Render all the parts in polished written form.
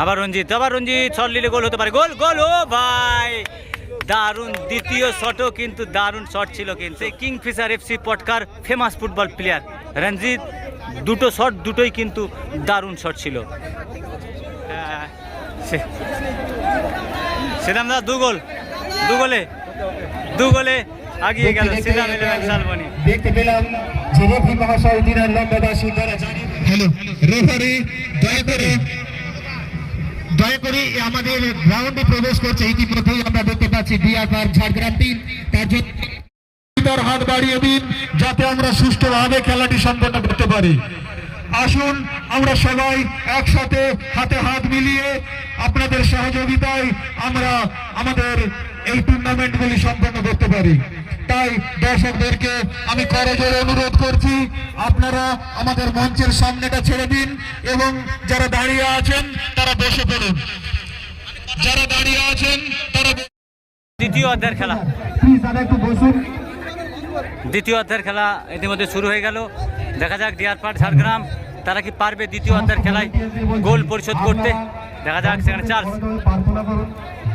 আবার রঞ্জিত শট নিলে গোল হতে পারে। গোল গোল, ও ভাই দারুণ দ্বিতীয় শটও কিন্তু দারুণ শট ছিল কিন্তু কিংফিশার এফসি পটকার ফেমাস ফুটবল প্লেয়ার রঞ্জিত। দুটো শট দুটোই কিন্তু দারুণ শট ছিল। সেদাম দা দু গোলে আগিয়ে গেল সেদাম 11 শালবনী। দেখতে পেলাম যে রেফারি মহাশয় দিনের লম্বা সুন্দর জানি। হ্যালো রেফারি, দয়া করে আমাদের গ্রাউন্ডে প্রবেশ করছে। ইতিমধ্যেই আমরা দেখতে পাচ্ছি ডিআর পার্ক ঝাড়গ্রাম টিম, তার জন্য হাত বাড়িয়ে দিন যাতে আমরা সুষ্ঠুভাবে খেলাটি সম্পন্ন করতে পারি। আসুন আমরা সবাই একসাথে হাতে হাত মিলিয়ে আপনাদের সহযোগিতায় আমরা আমাদের এই টুর্নামেন্টগুলি সম্পন্ন করতে পারি। তাই দর্শকদেরকে আমি করজোড়ে অনুরোধ করছি, আপনারা আমাদের মঞ্চের সামনেটা ছেড়ে দিন এবং যারা দাঁড়িয়ে আছেন তারা বসে পড়ুন। দ্বিতীয় অধ্যায়ের খেলা, প্লিজ দাদা একটু বসুন। দ্বিতীয় অধ্যায়ের খেলা ইতিমধ্যে শুরু হয়ে গেল। দেখা যাক ডিআর পার্ক ঝাড়গ্রাম তারা কি পারবে দ্বিতীয় অধ্যায়ের খেলায় গোল পরিশোধ করতে। দেখা যাক সেখানে চার্জ। প্রার্থনা করুন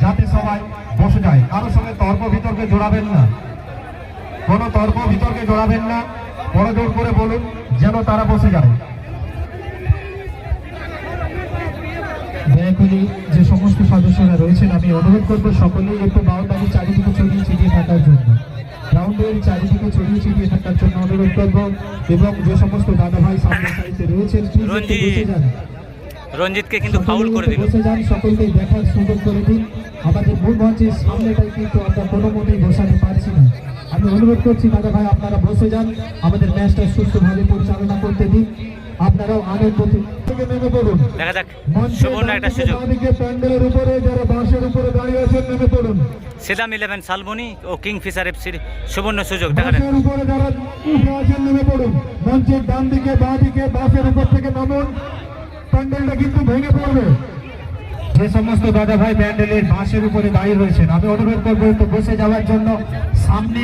যাতে সবাই বসে যায়, কারোর সঙ্গে তর্ক বিতর্কে জড়াবেন না, কোনো তর্ক বিতর্কে জড়াবেন না, বড় জোর করে বলুন যেন তারা বসে যায়। দয়া করে যে সমস্ত সদস্যরা রয়েছেন আমি অনুরোধ করবো সকলেই একটু বাউন্ডারি চারিদিকে ছড়িয়ে ছিটিয়ে থাকার জন্য, গ্রাউন্ডের চারিদিকে ছড়িয়ে ছিটিয়ে থাকার জন্য অনুরোধ করবো। এবং যে সমস্ত দাদা ভাই সামনে সারিতে রয়েছেন প্লিজ একটু বসে যান। রঞ্জিতকে কিন্তু ফাউল করে দিল। বসে যান, সকলকে দেখার সুযোগ করে দিন। আমাদের মূল মঞ্চের সামনেটাই কিন্তু আমরা কোনো মতেই বসাতে পারছি না। আমি অনুরোধ করছি দাদা ভাই আপনারা বসে যান, আমাদের ম্যাচটা সুস্থভাবে পরিচালনা করতে দিন। আপনারাও আগের থেকে নেমে পড়ুন। দেখা যাক সুবর্ণ একটা সুযোগ। প্যান্ডেলের উপরে যারা বাঁশের উপরে দাঁড়িয়ে আছেন নেমে পড়ুন। সেদাম 11 শালবনী ও কিংফিশার এফসির সুবর্ণ সুযোগ। বাঁশের উপরে যারা উঠে আছেন নেমে পড়ুন। মঞ্চের ডান দিকে বাঁ দিকে বাঁশের উপর থেকে নামুন, প্যান্ডেলটা কিন্তু ভেঙে পড়বে। যে সমস্ত দাদা ভাই প্যান্ডেলের বাঁশের উপরে দাঁড়িয়ে রয়েছেন আমি অনুরোধ করবো একটু বসে যাওয়ার জন্য। সামনে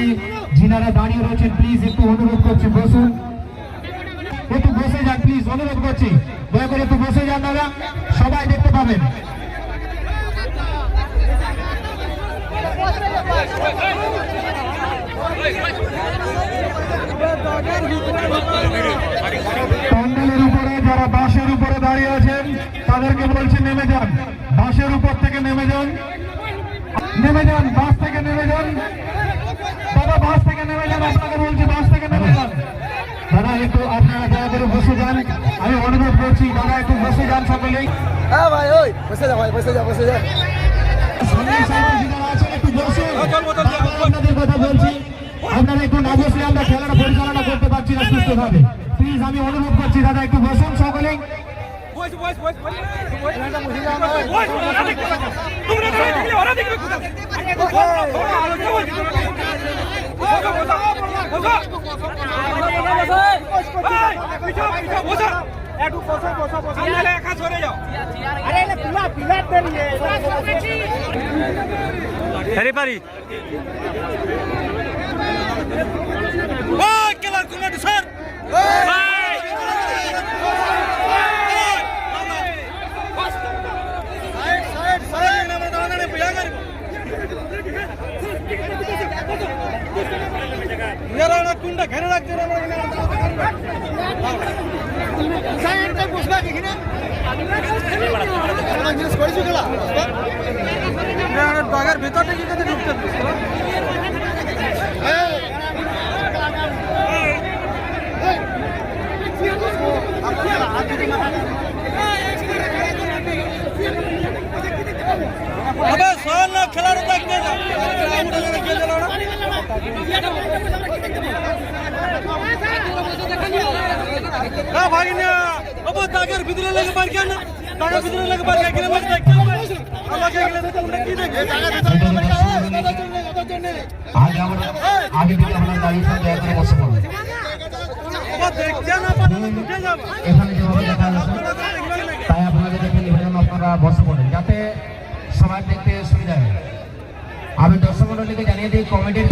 যিনারা দাঁড়িয়ে রয়েছেন প্লিজ একটু অনুরোধ করছি বসুন, একটু বসে যান প্লিজ, অনুরোধ করছি দয়া করে একটু বসে যান দাদা, সবাই দেখতে পাবেন। প্যান্ডেলের উপরে যারা বাঁশের উপরে দাঁড়িয়ে আছেন তাদেরকে বলছি নেমে যান, বাঁশের উপর থেকে নেমে যান, বাস থেকে নেমে যান দাদা, বাস থেকে নেমে যান, আপনাকে বলছি বাস থেকে নেমে যান দাদা। একটু আপনারা দয়া করে বসে যান, আমি অনুরোধ করছি দাদা একটু বসে যান সকলেই। আপনাদের কথা বলছি, আপনারা একটু না বসলে আমরা খেলাটা পরিচালনা করতে পারছি না সুস্থভাবে। প্লিজ আমি অনুরোধ করছি দাদা একটু বসুন সকলেই। হেরে পারি ঘেরে রাখতে বাগার ভেতরটা কি করে ঢুকতে খেলার ভাই না দাগের ভিতরে লেগে পার কেন দাগের ভিতরে লেগে পার কেন আমাকে কি দেখে আগে থেকে আমরা দাঁড়িয়ে দয়া করে বসে পড়ুন। এখানে যেভাবে দেখা যাচ্ছে তাই আপনাদের দেখে নিবেদন আপনারা বসে পড়েন যাতে সবাই দেখতে সুবিধা হয়। আমি দর্শক মন্ডলীকে জানিয়ে দিই কমিটির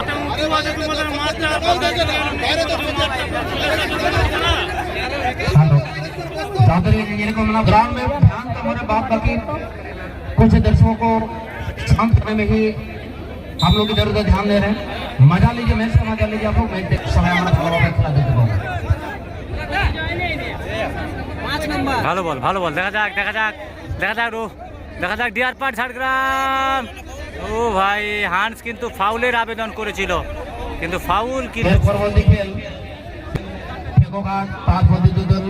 যাদের এরকম ग्राउंड में ध्यान तो हमारे बात बाकी कुछ दर्शकों को शांत करने में ही हम लोग इधर उधर ध्यान दे रहे हैं। मजा लीजिए, मैच का मजा लीजिए। आप लोग मैच देख समय हमारा खेला देखते होंगे। ভালো বল, ভালো বল। দেখা যাক, দেখা যাক, দেখা যাক রো, দেখা যাক ডিয়ার পার্ক ঝাড়গ্রাম। ও ভাই, হান্স কিন্তু ফাউলের আবেদন করেছিল, কিন্তু ফাউল কিন্তু এর পরবর্তী খেল ফেকোঘাট পাঁচ প্রতিযোগিতার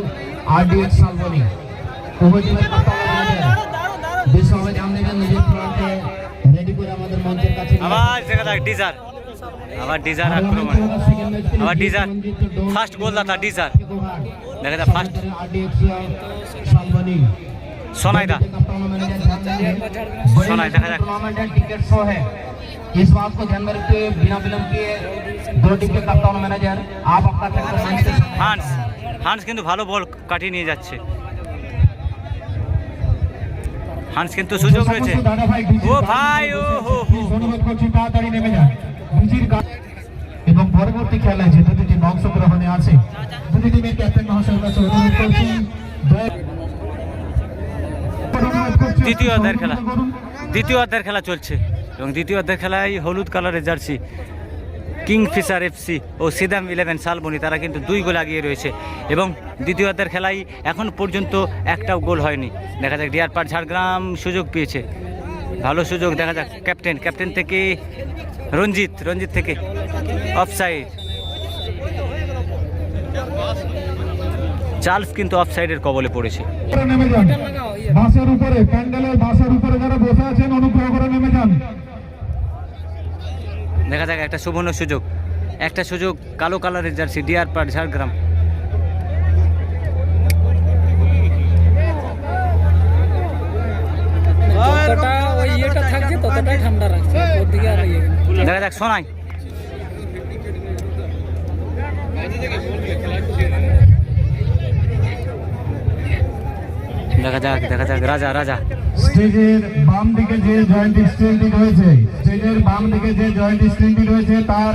আরডিএক্স শালবনী উভয় টিমের বিশ্বভাবে ধ্যান দেবেন। নিজের খেলোয়াড়কে রেডি করে আমাদের মঞ্চের কাছে নিয়ে আবার দেখা যাক ডিজার, আবার ডিজার আক্রমণ, আবার ডিজার ফার্স্ট গোলদাতা ডিজার। দেখা যাক ফার্স্ট आरडीएक्स शालबनी সোনাইদা, सोनाई देखा जाए। टूर्नामेंट टिकट शो है। इस बात को ध्यान में रखते हुए बिना विलंब किए दो टीम के कप्तान मैनेजर आप अपना ट्रैक्टर मंच के सामने। হান্স, হান্স কিন্তু ভালো বল কাটিয়ে নিয়ে যাচ্ছে। হান্স কিন্তু সুযোগ রয়েছে। ও ভাই, ও হো হো, অনুরোধ করছি তাড়াতাড়ি নেমে যান। বিজির এবং পরবর্তী খেলায় যে দুটি টিম অংশগ্রহণে আছে, দুটি টিমের ক্যাপ্টেন মহাশয়ের কাছে অনুরোধ করছি দ্বিতীয় অধ্যায়ের খেলা, দ্বিতীয় অধ্যায়ের খেলা চলছে এবং দ্বিতীয় অধ্যায়ের খেলায় হলুদ কালারের জার্সি কিংফিশার এফসি ও সিদাম 11 শালবনী তারা কিন্তু 2 গোল আগিয়ে রয়েছে এবং দ্বিতীয় অধ্যায়ের খেলায় এখন পর্যন্ত একটাও গোল হয়নি। দেখা যাক ডিয়ার পার্ক ঝাড়গ্রাম সুযোগ পেয়েছে, ভালো সুযোগ। দেখা যাক ক্যাপ্টেন, ক্যাপ্টেন থেকে রঞ্জিত, রঞ্জিত থেকে অফসাইড। চার্লস কিন্তু অফসাইডের কবলে পড়েছে। নেমে যান, বাসের উপরে, প্যান্ডেলের বাসের উপরে যারা বসে আছেন অনুগ্রহ করে নেমে যান। দেখা যাক একটা সুবর্ণ সুযোগ, একটা সুযোগ কালো কালারের জার্সি ডিয়ার পার্ক ঝাড়গ্রাম। দেখা যাক সোনাই, দেখা যাক, দেখা যাক রাজা, রাজা স্টেজের বাম দিকে যে জয়েন্ট স্ক্রিনটি রয়েছে, স্টেজের বাম দিকে যে জয়েন্ট স্ক্রিনটি রয়েছে তার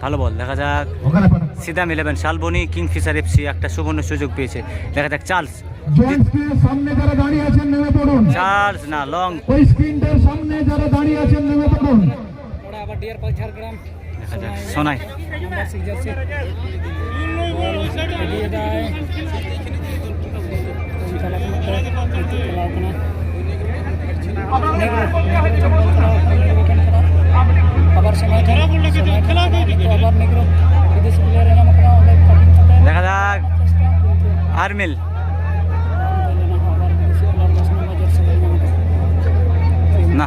ভালো বল। দেখা যাক ওখানে সিদাম 11 শালবনী কিংফিশার এফসি একটা সুবর্ণ সুযোগ পেয়েছে। দেখা যাক চার্লস, জয়েন্ট স্ক্রিনের সামনে যারা দাঁড়িয়ে আছেন নেমে পড়ুন। চার্লস না লং, ওই স্ক্রিনটার সামনে যারা দাঁড়িয়ে আছেন নেমে পড়ুন। দেখা যাক সোনাই, দেখা যাক আরমিল, না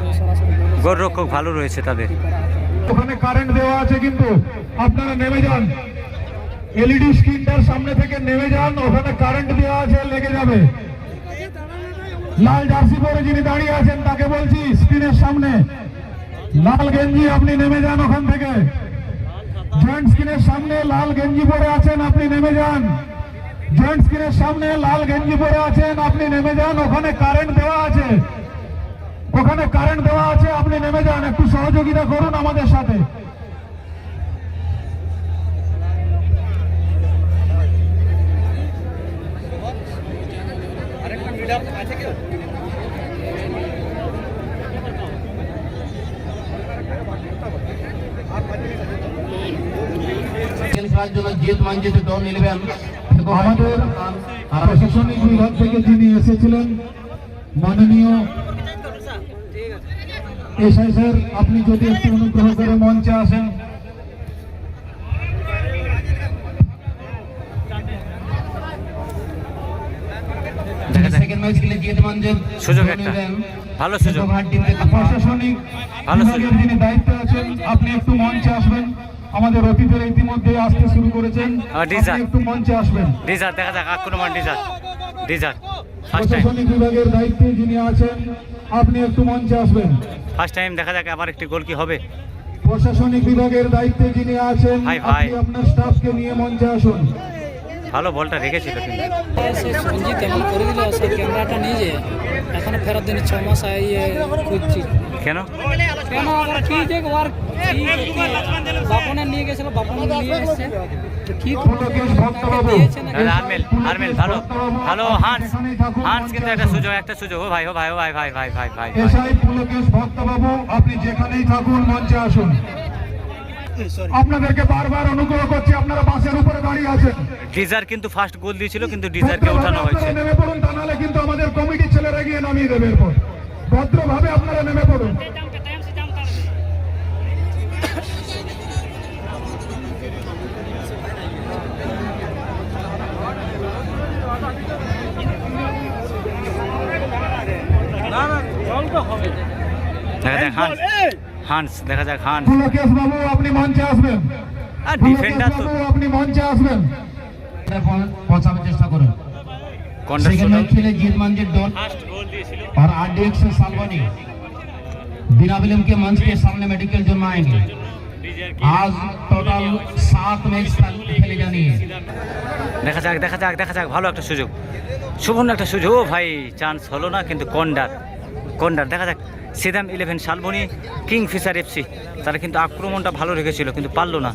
গোলরক্ষক ভালো রয়েছে তাদের। ওখানে কারেন্ট দেওয়া আছে কিন্তু আপনারা নেমে যান, এলইডি স্ক্রিনটার সামনে থেকে নেমে যান, ওখানে কারেন্ট দেওয়া আছে, লেগে যাবে। লাল জার্সি পরে যিনি দাঁড়িয়ে আছেন তাকে বলছি স্ক্রিনের সামনে লাল গেঞ্জি, আপনি নেমে যান ওখান থেকে। জয়েন্ট স্ক্রিনের সামনে লাল গেঞ্জি পরে আছেন, আপনি নেমে যান। জয়েন্ট স্ক্রিনের সামনে লাল গেঞ্জি পরে আছেন, আপনি নেমে যান। ওখানে কারেন্ট দেওয়া আছে, ওখানে কারেন্ট দেওয়া আছে, আপনি নেমে যান। একটু সহযোগিতা করুন আমাদের সাথে। খেলার জন্য জিত মঞ্চিত দল 11 আমাদের প্রশাসনিক বিভাগ থেকে যিনি এসেছিলেন মাননীয় এসআই স্যার, আপনি যদি একটু অনুগ্রহ করে মঞ্চে আসেন। সেকেন্ড ম্যাচ খেলে জিত মঞ্চিত সুযোগ একটা ভালো সুযোগ। প্রশাসনিক ভালো বিভাগের যিনি দায়িত্বে আছেন আপনি একটু মঞ্চে আসবেন। আমাদের অতিথিরা ইতিমধ্যে আসতে শুরু করেছেন, আপনি একটু মঞ্চে আসবেন। ডিজার, দেখা যাক আক্রমণ ডিজার, ডিজার ফার্স্ট টাইম, প্রশাসনিক বিভাগের দায়িত্বে যিনি আছেন আপনি একটু মঞ্চে আসবেন। First time. দেখা যাক আবার একটি গোল কি হবে। প্রশাসনিক বিভাগের দায়িত্বে যিনি আছেন ভাই, আপনি আপনার স্টাফকে নিয়ে মঞ্চে আসুন। ভালো বলটা রেখেছিল কিন্তু সঞ্জিত এমন করে দিল, সে ক্যামেরাটা নিয়ে যে এখনো ফেরত দিন 6 মাস খুঁজছি। কেন কেন আবার কি যে বাপনে নিয়ে গেছিল, বাপনে নিয়ে এসছে কি পুলকেশ ভক্তবাবু আরমেল আরমেল ভালো ভালো হান্স হান্স কিন্তু একটা সুযোগ ও ভাই ও ভাই ও ভাই ভাই ভাই ভাই ভাই ভাই। এসআই পুলকেশ ভক্তবাবু আপনি যেখানেই থাকুন মঞ্চে আসুন। আপনাদেরকে বারবার অনুগ্রহ করছি, আপনারা বাসের উপরে দাঁড়িয়ে আছেন। ডিজার কিন্তু ফার্স্ট গোল দিয়েছিল, কিন্তু ডিজারকে ওঠানো হয়েছে। আপনারা নেমে পড়ুন, তা নাহলে কিন্তু আমাদের কমিটির ছেলেরা গিয়ে নামিয়ে দেবে। এরপর ভদ্রভাবে আপনারা নেমে পড়ুন। দেখা যাক হান্স হান্স দেখা যাক হান্স পুলকেশ বাবু আপনি মঞ্চে আসবেন। আর পুলকেশ ডিফেন্ডার তো বাবু আপনি মঞ্চে আসবেন। पहुंचाने চেষ্টা করুন। কন্ডার সেকেন্ড ম্যাচ খেলে जीत मंजिल डॉन ফার্স্ট গোল দিয়েছিল। और आरडीएक्स सालवानी बिना विलंब के मंच के सामने मेडिकल जोन में आएंगे। आज टोटल 7 मैच खेले जानी है। দেখা যাক দেখা যাক দেখা যাক ভালো একটা সুযোগ, সুবর্ণ একটা সুযোগ। ও ভাই চান্স হলো না, কিন্তু কন্ডার কন্ডার দেখা যাক। সিদাম 11 শালবনী কিংফিশার এফসি তারা কিন্তু আক্রমণটা ভালো রেখেছিল, কিন্তু পারলো না।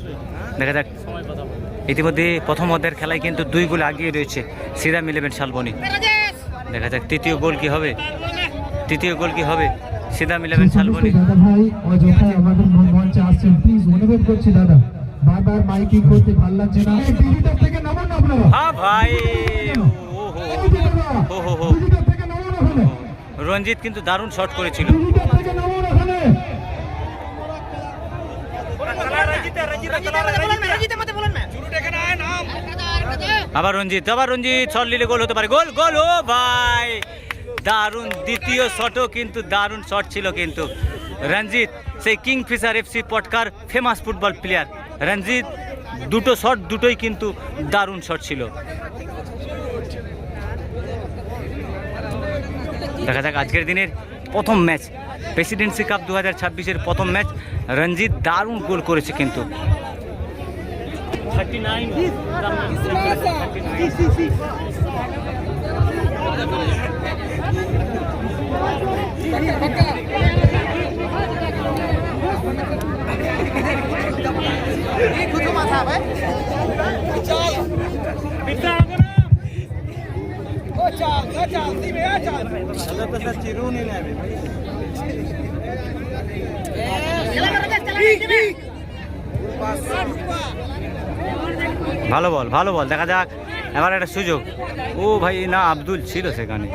দেখা যাক ইতিমধ্যে প্রথম অর্ধের খেলায় কিন্তু 2 গোলে এগিয়ে রয়েছে সিদাম 11 শালবনী। দেখা যাক তৃতীয় গোল কি হবে, তৃতীয় গোল কি হবে সিদাম 11 শালবনী। দাদা ভাই অযথায় আমাদের মঞ্চে আসছেন, প্লিজ অনুরোধ করছি দাদা, বারবার মাইকিং করতে ভালো লাগছে না। টিভিটার থেকে নামান না আপনারা। হ্যাঁ ভাই ও হো হো টিভিটার থেকে নামান ওখানে। রঞ্জিত কিন্তু দারুণ শট করেছিল। টিভিটার থেকে নামান ওখানে। আবার রঞ্জিত শট নিলে গোল হতে পারে। গোল গোল ও ভাই দারুণ দ্বিতীয় শটও কিন্তু দারুণ শট ছিল, কিন্তু রঞ্জিত সেই কিংফিশার এফসি পটকার ফেমাস ফুটবল প্লেয়ার রঞ্জিত দুটো শট দুটোই কিন্তু দারুণ শট ছিল। দেখা যাক আজকের দিনের প্রথম ম্যাচ প্রেসিডেন্সি কাপ 2026-এর প্রথম ম্যাচ রঞ্জিত দারুণ গোল করেছে কিন্তু। 39 ভালো বল দেখা যাক এবার একটা সুযোগ। ও ভাই না আব্দুল ছিল সেখানে।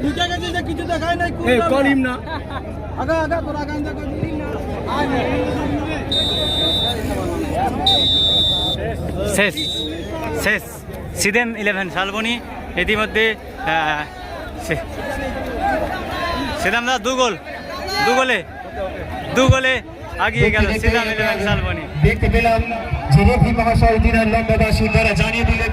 ঢুকে গেছে যে কিছু দেখায় নাই করিম না আগা আগা তোরা গান দেখো শেষ শেষ সিদাম 11 শালবনী ইতিমধ্যে সিদাম দা দু গোলে আগিয়ে গেল সিদাম 11 শালবনী। দেখতে পেলাম যে রেফি মহাশয় দিনের লম্বা বাসি দ্বারা জানিয়ে দিলেন